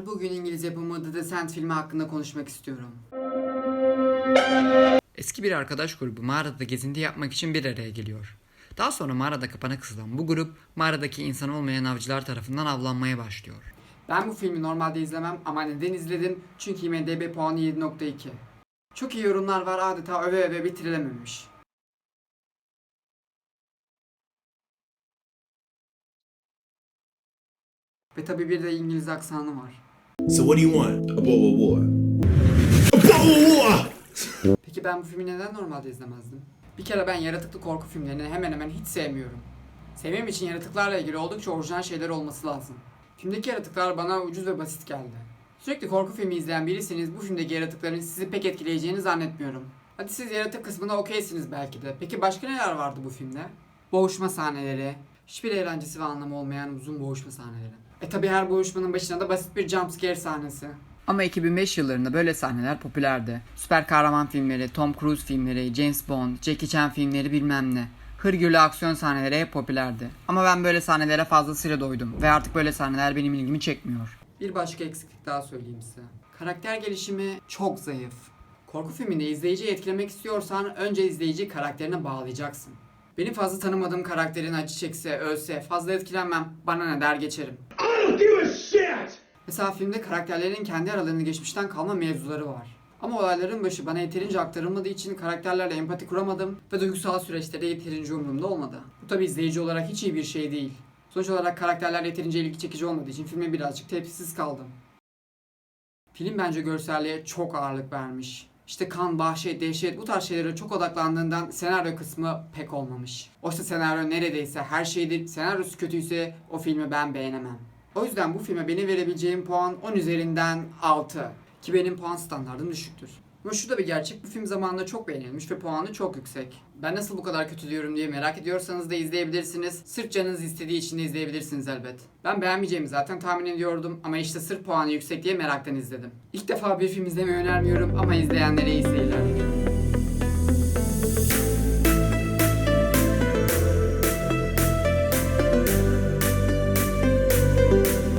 Bugün İngiliz yapımı The Descent filmi hakkında konuşmak istiyorum. Eski bir arkadaş grubu mağarada gezinti yapmak için bir araya geliyor. Daha sonra mağarada kapana kısılan bu grup mağaradaki insan olmayan avcılar tarafından avlanmaya başlıyor. Ben bu filmi normalde izlemem ama neden izledim? Çünkü IMDb puanı 7.2. Çok iyi yorumlar var, adeta öve öve bitirilememiş. Ve tabi bir de İngiliz aksanı var. So what do you want? A bowl of war. A bowl of war! Peki ben bu filmi neden normalde izlemezdim? Bir kere ben yaratıklı korku filmlerini hemen hemen hiç sevmiyorum. Sevmem için yaratıklarla ilgili oldukça orijinal şeyler olması lazım. Filmdeki yaratıklar bana ucuz ve basit geldi. Sürekli korku filmi izleyen biriyseniz bu filmdeki yaratıkların sizi pek etkileyeceğini zannetmiyorum. Hadi siz yaratık kısmında okeysiniz belki de. Peki başka neler vardı bu filmde? Boğuşma sahneleri, hiçbir eğlencesi ve anlamı olmayan uzun boğuşma sahneleri. Tabi her boğuşmanın başına da basit bir jumpscare sahnesi. Ama 2005 yıllarında böyle sahneler popülerdi. Süper kahraman filmleri, Tom Cruise filmleri, James Bond, Jackie Chan filmleri bilmem ne. Hırgürlü aksiyon sahneleri hep popülerdi. Ama ben böyle sahnelere fazlasıyla doydum ve artık böyle sahneler benim ilgimi çekmiyor. Bir başka eksiklik daha söyleyeyim size. Karakter gelişimi çok zayıf. Korku filminde izleyiciyi etkilemek istiyorsan önce izleyiciyi karakterine bağlayacaksın. Benim fazla tanımadığım karakterin acı çekse, ölse fazla etkilenmem, bana ne der geçerim. I don't give a shit! Mesela filmde karakterlerin kendi aralarında geçmişten kalma mevzuları var. Ama olayların başı bana yeterince aktarılmadığı için karakterlerle empati kuramadım ve duygusal süreçte de yeterince umurumda olmadı. Bu tabi izleyici olarak hiç iyi bir şey değil. Sonuç olarak karakterler yeterince ilgi çekici olmadığı için filme birazcık tepkisiz kaldım. Film bence görselliğe çok ağırlık vermiş. İşte kan, vahşet, dehşet bu tarz şeylere çok odaklandığından senaryo kısmı pek olmamış. Oysa senaryo neredeyse her şeydir. Senaryosu kötüyse o filmi ben beğenemem. O yüzden bu filme benim verebileceğim puan 10 üzerinden 6. Ki benim puan standardım düşüktür. Ama şu da bir gerçek, bu film zamanında çok beğenilmiş ve puanı çok yüksek. Ben nasıl bu kadar kötü diyorum diye merak ediyorsanız da izleyebilirsiniz. Sırf canınız istediği için de izleyebilirsiniz elbet. Ben beğenmeyeceğimi zaten tahmin ediyordum ama işte sırf puanı yüksek diye meraktan izledim. İlk defa bir film izlemeyi önermiyorum ama izleyenlere iyi seyirler.